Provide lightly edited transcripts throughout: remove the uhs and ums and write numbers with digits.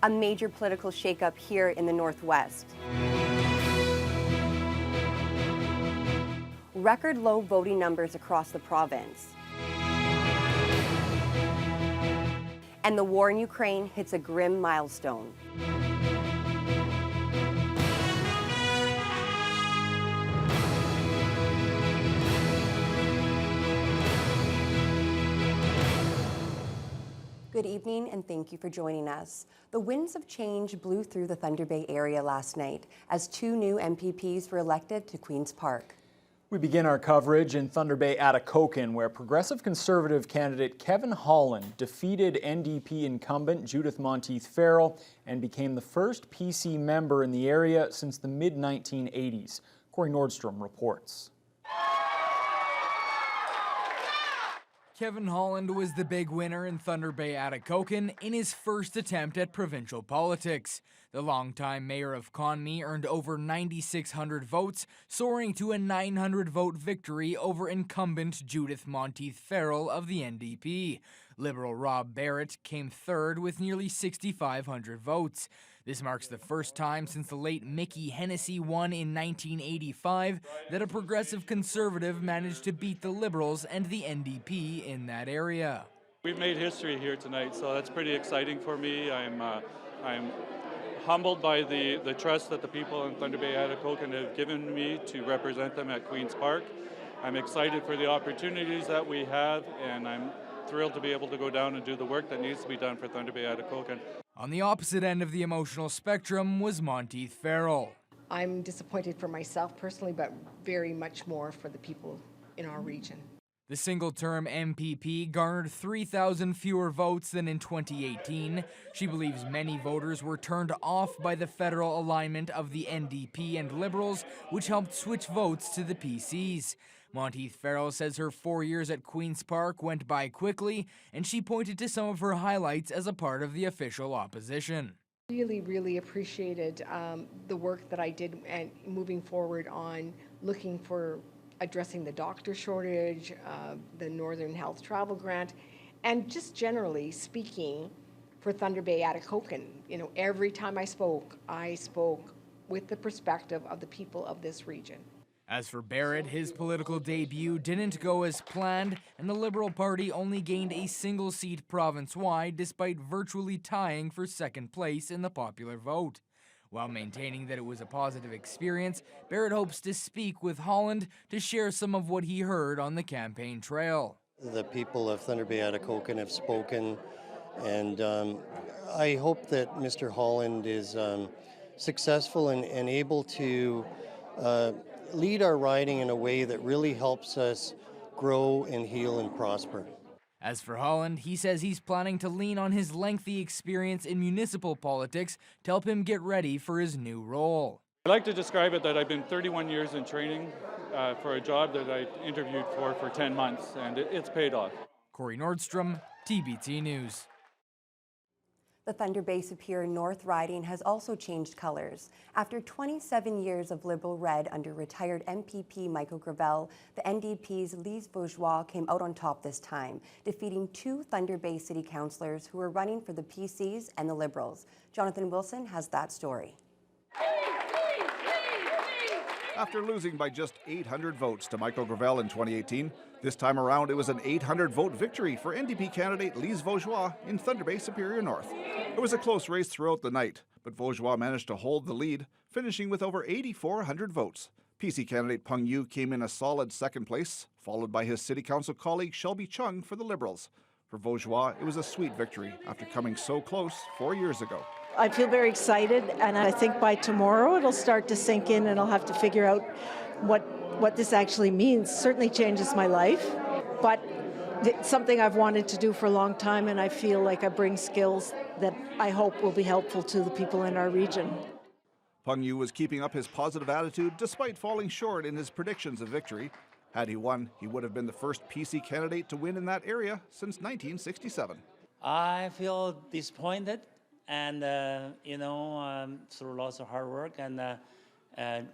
A major political shakeup here in the Northwest. Record low voting numbers across the province. And the war in Ukraine hits a grim milestone. Good evening and thank you for joining us. The winds of change blew through the Thunder Bay area last night as 2 new MPPs were elected to Queen's Park. We begin our coverage in Thunder Bay Atikokan, where Progressive Conservative candidate Kevin Holland defeated NDP incumbent Judith Monteith Farrell and became the first PC member in the area since the mid-1980s. Corey Nordstrom reports. Kevin Holland was the big winner in Thunder Bay Atikokan in his first attempt at provincial politics. The longtime mayor of Conmee earned over 9,600 votes, soaring to a 900-vote victory over incumbent Judith Monteith Farrell of the NDP. Liberal Rob Barrett came third with nearly 6,500 votes. This marks the first time since the late Mickey Hennessy won in 1985 that a progressive conservative managed to beat the Liberals and the NDP in that area. We've made history here tonight, so that's pretty exciting for me. I'm humbled by the trust that the people in Thunder Bay Atikokan have given me to represent them at Queen's Park. I'm excited for the opportunities that we have, and I'm thrilled to be able to go down and do the work that needs to be done for Thunder Bay Atikokan. On the opposite end of the emotional spectrum was Monteith Farrell. I'm disappointed for myself personally, but very much more for the people in our region. The single-term MPP garnered 3,000 fewer votes than in 2018. She believes many voters were turned off by the federal alignment of the NDP and Liberals, which helped switch votes to the PCs. Monteith Farrell says her 4 years at Queen's Park went by quickly, and she pointed to some of her highlights as a part of the official opposition. Really appreciated the work that I did and moving forward on looking for addressing the doctor shortage, the Northern Health Travel Grant, and just generally speaking for Thunder Bay Atikokan. You know, every time I spoke with the perspective of the people of this region. As for Barrett, his political debut didn't go as planned, and the Liberal Party only gained a single seat province-wide despite virtually tying for second place in the popular vote. While maintaining that it was a positive experience, Barrett hopes to speak with Holland to share some of what he heard on the campaign trail. The people of Thunder Bay Atikokan have spoken, and I hope that Mr. Holland is successful and able to lead our riding in a way that really helps us grow and heal and prosper. As for Holland, he says he's planning to lean on his lengthy experience in municipal politics to help him get ready for his new role. I like to describe it that I've been 31 years in training for a job that I interviewed for 10 months, and it's paid off. Corey Nordstrom, TBT News. The Thunder Bay Superior North riding has also changed colors. After 27 years of Liberal red under retired MPP Michael Gravel, the NDP's Lise Bourgeois came out on top this time, defeating 2 Thunder Bay City councillors who were running for the PCs and the Liberals. Jonathan Wilson has that story. After losing by just 800 votes to Michael Gravel in 2018, this time around it was an 800-vote victory for NDP candidate Lise Bourgeois in Thunder Bay Superior North. It was a close race throughout the night, but Bourgeois managed to hold the lead, finishing with over 8,400 votes. PC candidate Peng Yu came in a solid second place, followed by his city council colleague Shelby Chung for the Liberals. For Bourgeois, it was a sweet victory after coming so close 4 years ago. I feel very excited, and I think by tomorrow it'll start to sink in and I'll have to figure out what this actually means. Certainly changes my life, but it's something I've wanted to do for a long time, and I feel like I bring skills that I hope will be helpful to the people in our region. Peng Yu was keeping up his positive attitude despite falling short in his predictions of victory. Had he won, he would have been the first PC candidate to win in that area since 1967. I feel disappointed, and through lots of hard work, and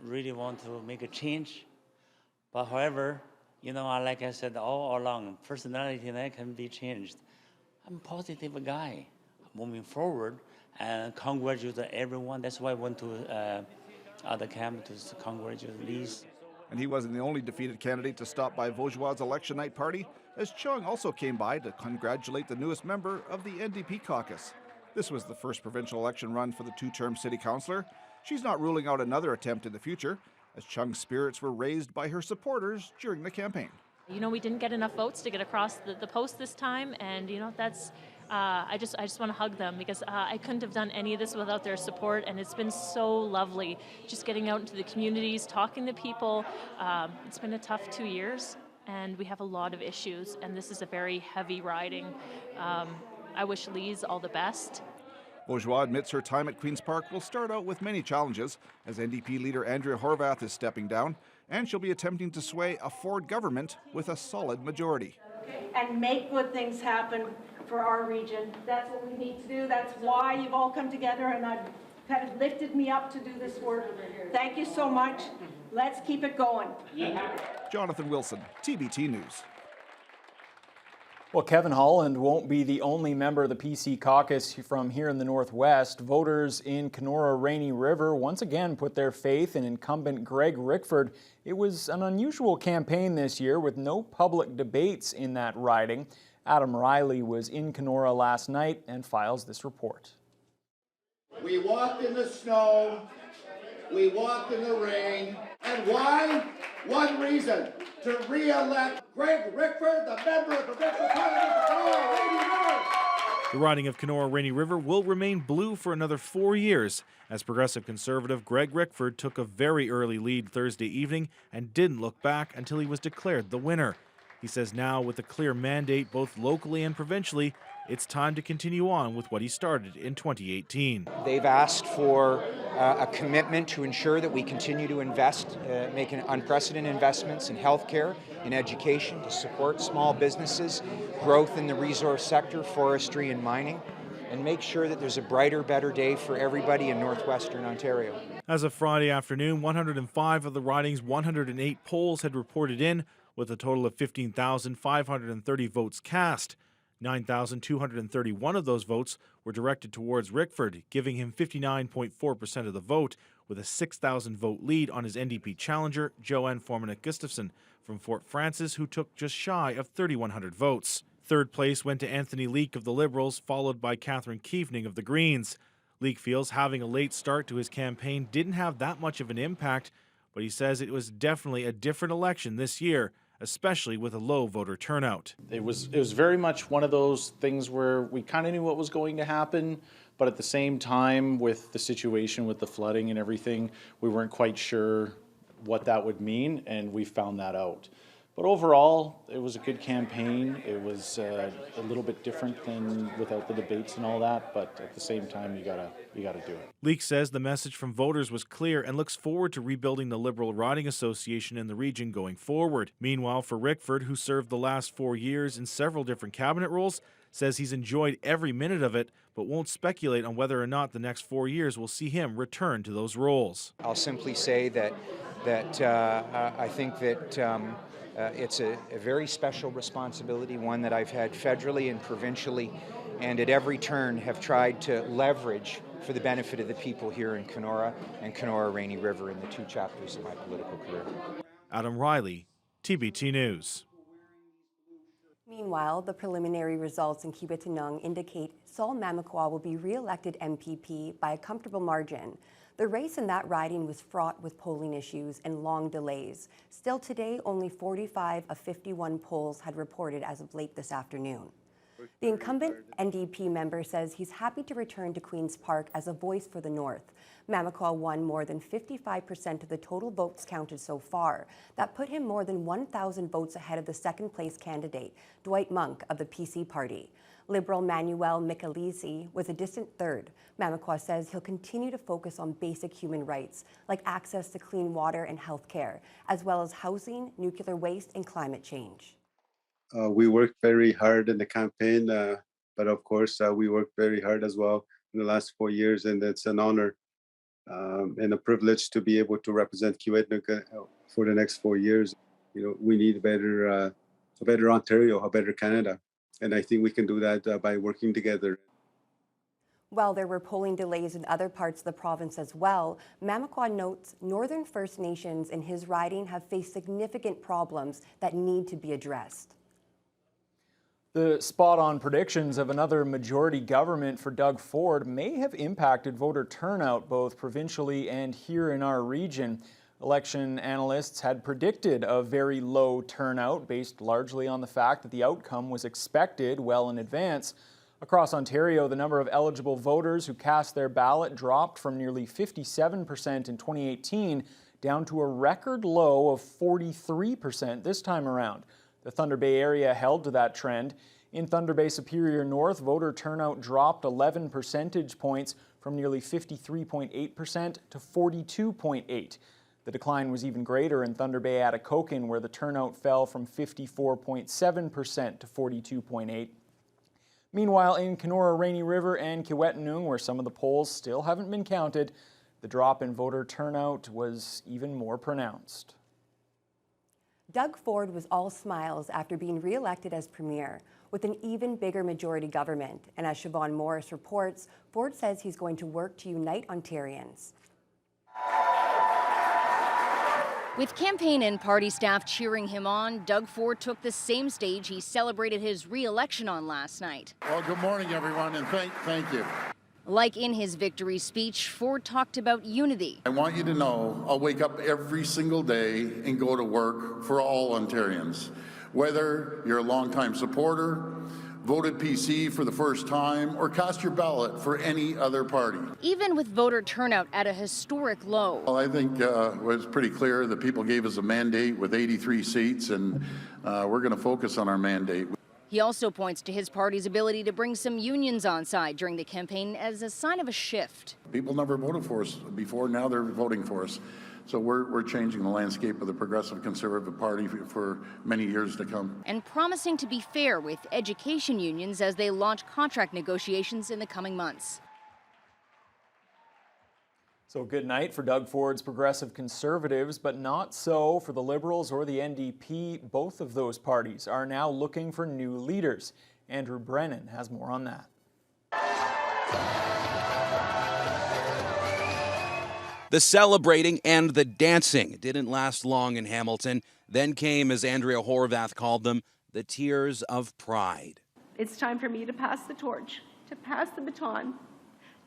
really want to make a change. But however, like I said all along, personality that can be changed. I'm a positive guy. moving forward and congratulate everyone. That's why I went to the camp to congratulate Liz. And he wasn't the only defeated candidate to stop by Vaugeois' election night party, as Chung also came by to congratulate the newest member of the NDP caucus. This was the first provincial election run for the two-term city councillor. She's not ruling out another attempt in the future, as Chung's spirits were raised by her supporters during the campaign. You know, we didn't get enough votes to get across the post this time, and you know, that's I just want to hug them, because I couldn't have done any of this without their support, and it's been so lovely just getting out into the communities, talking to people. It's been a tough 2 years, and we have a lot of issues, and this is a very heavy riding. I wish Liz all the best. Vaugeois admits her time at Queen's Park will start out with many challenges, as NDP leader Andrea Horwath is stepping down, and she'll be attempting to sway a Ford government with a solid majority. And make good things happen for our region. That's what we need to do. That's why you've all come together, and I've kind of lifted me up to do this work. Thank you so much. Let's keep it going. Jonathan Wilson, TBT News. Well, Kevin Holland won't be the only member of the PC caucus from here in the Northwest. Voters in Kenora Rainy River once again put their faith in incumbent Greg Rickford. It was an unusual campaign this year with no public debates in that riding. Adam Riley was in Kenora last night and files this report. We walked in the snow, we walked in the rain, and why? One reason, to re-elect Greg Rickford, the member of the Provincial Parliament of Kenora Rainy River. The riding of Kenora Rainy River will remain blue for another 4 years, as Progressive Conservative Greg Rickford took a very early lead Thursday evening and didn't look back until he was declared the winner. He says now, with a clear mandate both locally and provincially, it's time to continue on with what he started in 2018. They've asked for a commitment to ensure that we continue to invest, making unprecedented investments in healthcare, in education, to support small businesses, growth in the resource sector, forestry and mining, and make sure that there's a brighter, better day for everybody in northwestern Ontario. As of Friday afternoon, 105 of the riding's 108 polls had reported in, with a total of 15,530 votes cast. 9,231 of those votes were directed towards Rickford, giving him 59.4% of the vote, with a 6,000 vote lead on his NDP challenger, Joanne Formanek-Gustafson, from Fort Frances, who took just shy of 3,100 votes. Third place went to Anthony Leake of the Liberals, followed by Catherine Keevening of the Greens. Leake feels having a late start to his campaign didn't have that much of an impact, but he says it was definitely a different election this year, especially with a low voter turnout. It was very much one of those things where we kind of knew what was going to happen, but at the same time, with the situation with the flooding and everything, we weren't quite sure what that would mean, and we found that out. But overall, it was a good campaign. It was a little bit different than without the debates and all that, but at the same time, you gotta do it. Leake says the message from voters was clear and looks forward to rebuilding the Liberal Riding Association in the region going forward. Meanwhile, for Rickford, who served the last 4 years in several different cabinet roles, says he's enjoyed every minute of it, but won't speculate on whether or not the next 4 years will see him return to those roles. I'll simply say that I think that it's a very special responsibility, one that I've had federally and provincially, and at every turn have tried to leverage for the benefit of the people here in Kenora and Kenora Rainy River in the 2 chapters of my political career. Adam Riley, TBT News. Meanwhile, the preliminary results in Kibetanung indicate Sol Mamakwa will be re-elected MPP by a comfortable margin. The race in that riding was fraught with polling issues and long delays. Still today, only 45 of 51 polls had reported as of late this afternoon. The incumbent NDP member says he's happy to return to Queen's Park as a voice for the North. Mamakwa won more than 55% of the total votes counted so far. That put him more than 1,000 votes ahead of the second-place candidate, Dwight Monk of the PC Party. Liberal Manuel Michelizzi was a distant third. Mamakwa says he'll continue to focus on basic human rights, like access to clean water and health care, as well as housing, nuclear waste, and climate change. We worked very hard in the campaign, but of course we worked very hard as well in the last 4 years, and it's an honor and a privilege to be able to represent Kiwetinoong for the next 4 years. You know, we need a better Ontario, a better Canada, and I think we can do that by working together. While there were polling delays in other parts of the province as well, Mamakwa notes Northern First Nations in his riding have faced significant problems that need to be addressed. The spot-on predictions of another majority government for Doug Ford may have impacted voter turnout both provincially and here in our region. Election analysts had predicted a very low turnout based largely on the fact that the outcome was expected well in advance. Across Ontario, the number of eligible voters who cast their ballot dropped from nearly 57% in 2018 down to a record low of 43% this time around. The Thunder Bay area held to that trend. In Thunder Bay Superior North, voter turnout dropped 11 percentage points from nearly 53.8% to 42.8%. The decline was even greater in Thunder Bay Atikokan, where the turnout fell from 54.7% to 42.8%. Meanwhile, in Kenora, Rainy River, and Kiiwetinoong, where some of the polls still haven't been counted, the drop in voter turnout was even more pronounced. Doug Ford was all smiles after being re-elected as premier, with an even bigger majority government. And as Siobhan Morris reports, Ford says he's going to work to unite Ontarians. With campaign and party staff cheering him on, Doug Ford took the same stage he celebrated his re-election on last night. Well, good morning, everyone, and thank you. Like in his victory speech, Ford talked about unity. I want you to know I'll wake up every single day and go to work for all Ontarians. Whether you're a longtime supporter, voted PC for the first time, or cast your ballot for any other party. Even with voter turnout at a historic low. Well, I think it was pretty clear that people gave us a mandate with 83 seats, and we're going to focus on our mandate. He also points to his party's ability to bring some unions on side during the campaign as a sign of a shift. People never voted for us before, now they're voting for us. So we're changing the landscape of the Progressive Conservative Party for many years to come. And promising to be fair with education unions as they launch contract negotiations in the coming months. So good night for Doug Ford's Progressive Conservatives, but not so for the Liberals or the NDP. Both of those parties are now looking for new leaders. Andrew Brennan has more on that. The celebrating and the dancing didn't last long in Hamilton. Then came, as Andrea Horvath called them, the tears of pride. It's time for me to pass the torch, to pass the baton,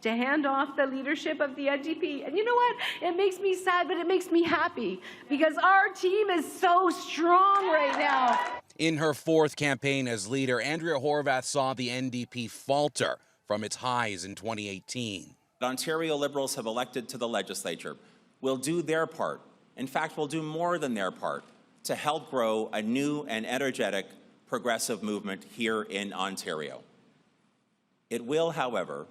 to hand off the leadership of the NDP. And you know what? It makes me sad, but it makes me happy because our team is so strong right now. In her fourth campaign as leader, Andrea Horvath saw the NDP falter from its highs in 2018. Ontario Liberals have elected to the legislature will do their part. In fact, will do more than their part to help grow a new and energetic progressive movement here in Ontario. It will, however,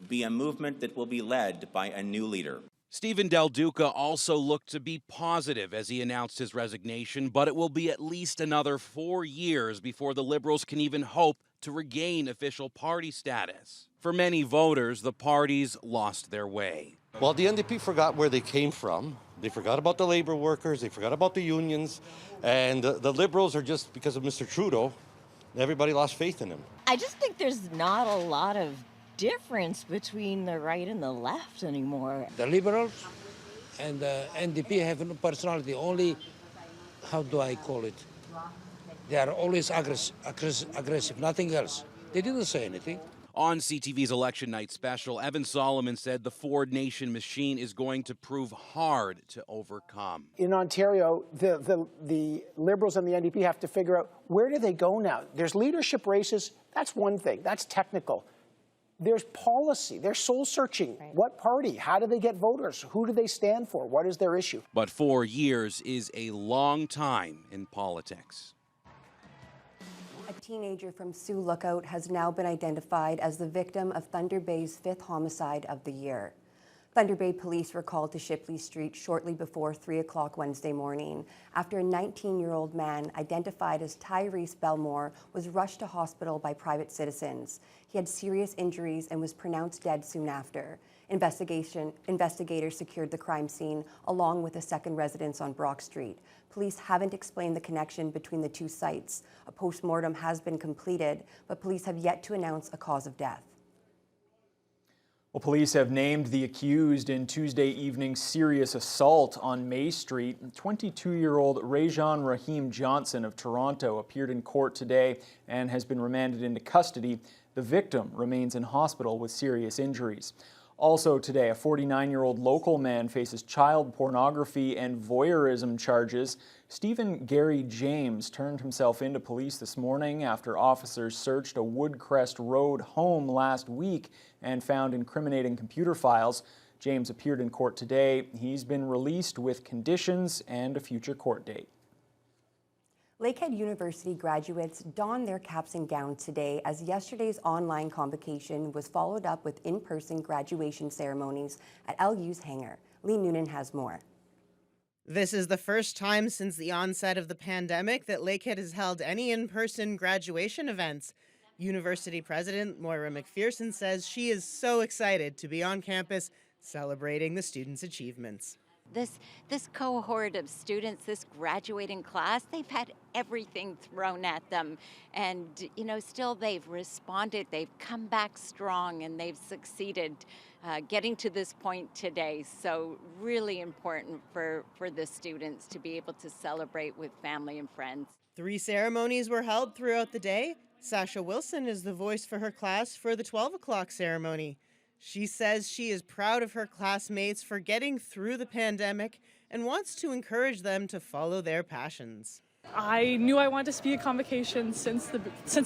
be a movement that will be led by a new leader. Stephen Del Duca also looked to be positive as he announced his resignation, but it will be at least another 4 years before the Liberals can even hope to regain official party status. For many voters, the parties lost their way. Well, the NDP forgot where they came from. They forgot about the labor workers. They forgot about the unions. And the Liberals are just, because of Mr. Trudeau, everybody lost faith in him. I just think there's not a lot of difference between the right and the left anymore. The Liberals and the NDP have no personality, only, how do I call it? They are always aggressive, nothing else. They didn't say anything. On CTV's Election Night special, Evan Solomon said the Ford Nation machine is going to prove hard to overcome. In Ontario, the Liberals and the NDP have to figure out, where do they go now? There's leadership races. That's one thing. That's technical. There's policy. They're soul-searching. Right. What party? How do they get voters? Who do they stand for? What is their issue? But 4 years is a long time in politics. A teenager from Sioux Lookout has now been identified as the victim of Thunder Bay's 5th homicide of the year. Thunder Bay police were called to Shipley Street shortly before 3 o'clock Wednesday morning after a 19-year-old man identified as Tyrese Belmore was rushed to hospital by private citizens. He had serious injuries and was pronounced dead soon after. Investigators secured the crime scene along with a second residence on Brock Street. Police haven't explained the connection between the two sites. A post-mortem has been completed, but police have yet to announce a cause of death. Well, police have named the accused in Tuesday evening's serious assault on May Street. 22-year-old Rajan Rahim Johnson of Toronto appeared in court today and has been remanded into custody. The victim remains in hospital with serious injuries. Also today, a 49-year-old local man faces child pornography and voyeurism charges. Stephen Gary James turned himself into police this morning after officers searched a Woodcrest Road home last week and found incriminating computer files. James appeared in court today. He's been released with conditions and a future court date. Lakehead University graduates donned their caps and gowns today as yesterday's online convocation was followed up with in-person graduation ceremonies at LU's hangar. Lee Noonan has more. This is the first time since the onset of the pandemic that Lakehead has held any in-person graduation events. University President Moira McPherson says she is so excited to be on campus celebrating the students' achievements. This cohort of students, this graduating class, they've had everything thrown at them. And, still they've responded, they've come back strong, and they've succeeded getting to this point today. So really important for the students to be able to celebrate with family and friends. 3 ceremonies were held throughout the day. Sasha Wilson is the voice for her class for the 12 o'clock ceremony. She says she is proud of her classmates for getting through the pandemic and wants to encourage them to follow their passions. I knew I wanted to speak at convocation since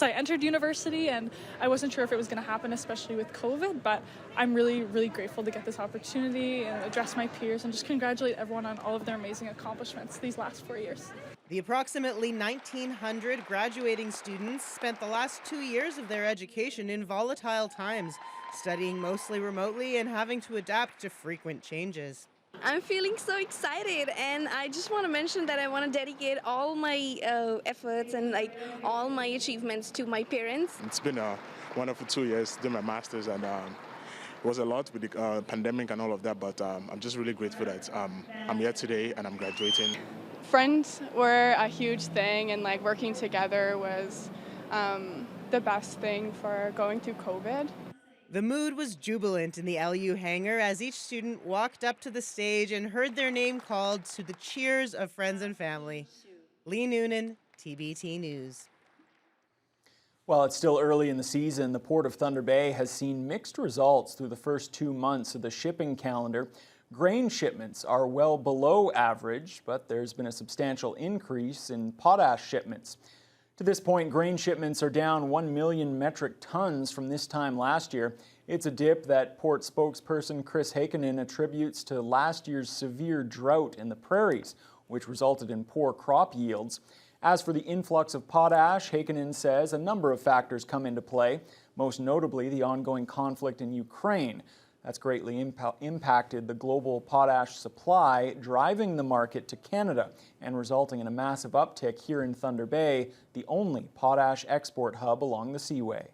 I entered university, and I wasn't sure if it was going to happen, especially with COVID, but I'm really, really grateful to get this opportunity and address my peers and just congratulate everyone on all of their amazing accomplishments these last 4 years. The approximately 1,900 graduating students spent the last 2 years of their education in volatile times, studying mostly remotely and having to adapt to frequent changes. I'm feeling so excited, and I just want to mention that I want to dedicate all my efforts and all my achievements to my parents. It's been a wonderful 2 years doing my master's, and it was a lot with the pandemic and all of that, but I'm just really grateful that I'm here today and I'm graduating. Friends were a huge thing, and working together was the best thing for going through COVID. The mood was jubilant in the LU hangar as each student walked up to the stage and heard their name called to the cheers of friends and family. Lee Noonan, TBT News. While it's still early in the season, the Port of Thunder Bay has seen mixed results through the first 2 months of the shipping calendar. Grain shipments are well below average, but there's been a substantial increase in potash shipments. To this point, grain shipments are down 1 million metric tons from this time last year. It's a dip that Port spokesperson Chris Heikkinen attributes to last year's severe drought in the prairies, which resulted in poor crop yields. As for the influx of potash, Heikkinen says a number of factors come into play, most notably the ongoing conflict in Ukraine. That's greatly impacted the global potash supply, driving the market to Canada and resulting in a massive uptick here in Thunder Bay, the only potash export hub along the Seaway.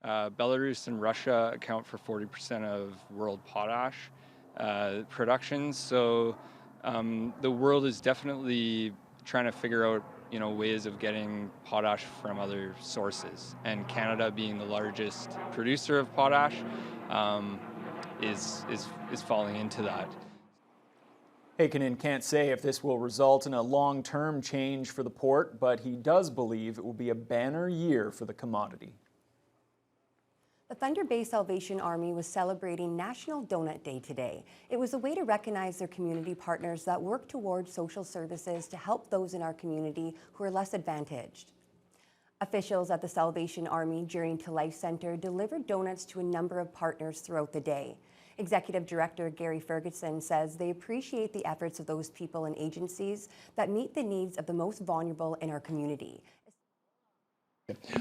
Belarus and Russia account for 40% of world potash production, so the world is definitely trying to figure out ways of getting potash from other sources, and Canada, being the largest producer of potash, is falling into that. Heikkinen can't say if this will result in a long-term change for the port, but he does believe it will be a banner year for the commodity. The Thunder Bay Salvation Army was celebrating National Donut Day today. It was a way to recognize their community partners that work towards social services to help those in our community who are less advantaged. Officials at the Salvation Army Journey to Life Center delivered donuts to a number of partners throughout the day. Executive Director Gary Ferguson says they appreciate the efforts of those people and agencies that meet the needs of the most vulnerable in our community.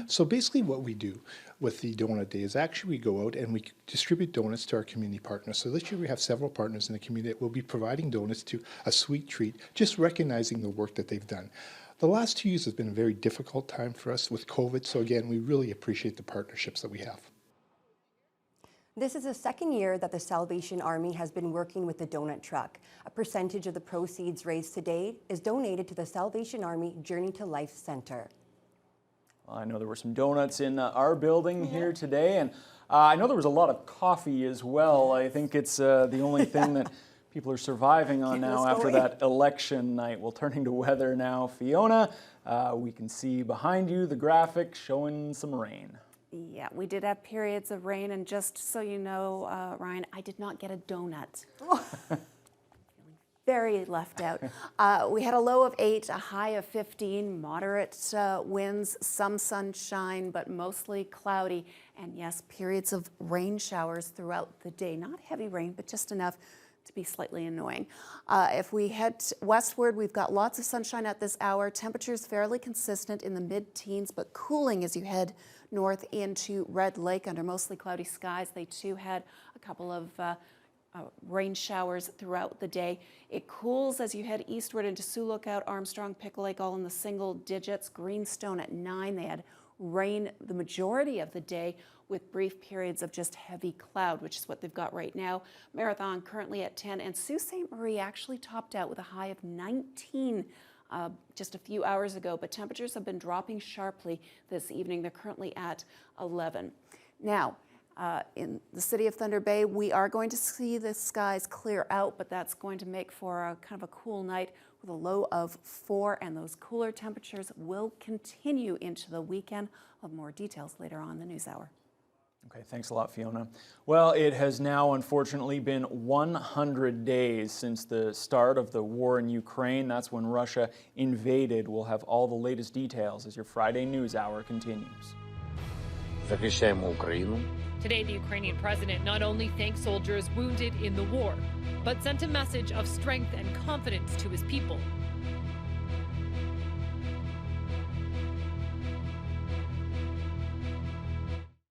So basically what we do with the Donut Day is actually we go out and we distribute donuts to our community partners. So this year we have several partners in the community that will be providing donuts to a sweet treat, just recognizing the work that they've done. The last 2 years has been a very difficult time for us with COVID, so again, we really appreciate the partnerships that we have. This is the second year that the Salvation Army has been working with the donut truck. A percentage of the proceeds raised to date is donated to the Salvation Army Journey to Life Center. I know there were some donuts in our building here today, and I know there was a lot of coffee as well. I think it's the only thing that people are surviving on now after that election night. Well, turning to weather now, Fiona, we can see behind you the graphic showing some rain. Yeah, we did have periods of rain, and just so you know, Ryan, I did not get a donut. Very left out. We had a low of 8, a high of 15, moderate winds, some sunshine, but mostly cloudy. And yes, periods of rain showers throughout the day. Not heavy rain, but just enough to be slightly annoying. If we head westward, we've got lots of sunshine at this hour. Temperatures fairly consistent in the mid-teens, but cooling as you head north into Red Lake under mostly cloudy skies. They too had a couple of rain showers throughout the day. It cools as you head eastward into Sioux Lookout, Armstrong, Pickle Lake, all in the single digits. Greenstone at 9. They had rain the majority of the day with brief periods of just heavy cloud, which is what they've got right now. Marathon currently at 10, and Sault Ste. Marie actually topped out with a high of 19 just a few hours ago, but temperatures have been dropping sharply this evening. They're currently at 11. Now, in the city of Thunder Bay, we are going to see the skies clear out, but that's going to make for a kind of a cool night with a low of 4, and those cooler temperatures will continue into the weekend. I'll have more details later on in the news hour. Okay, thanks a lot, Fiona. Well, it has now unfortunately been 100 days since the start of the war in Ukraine. That's when Russia invaded. We'll have all the latest details as your Friday News Hour continues. Today, the Ukrainian president not only thanked soldiers wounded in the war, but sent a message of strength and confidence to his people.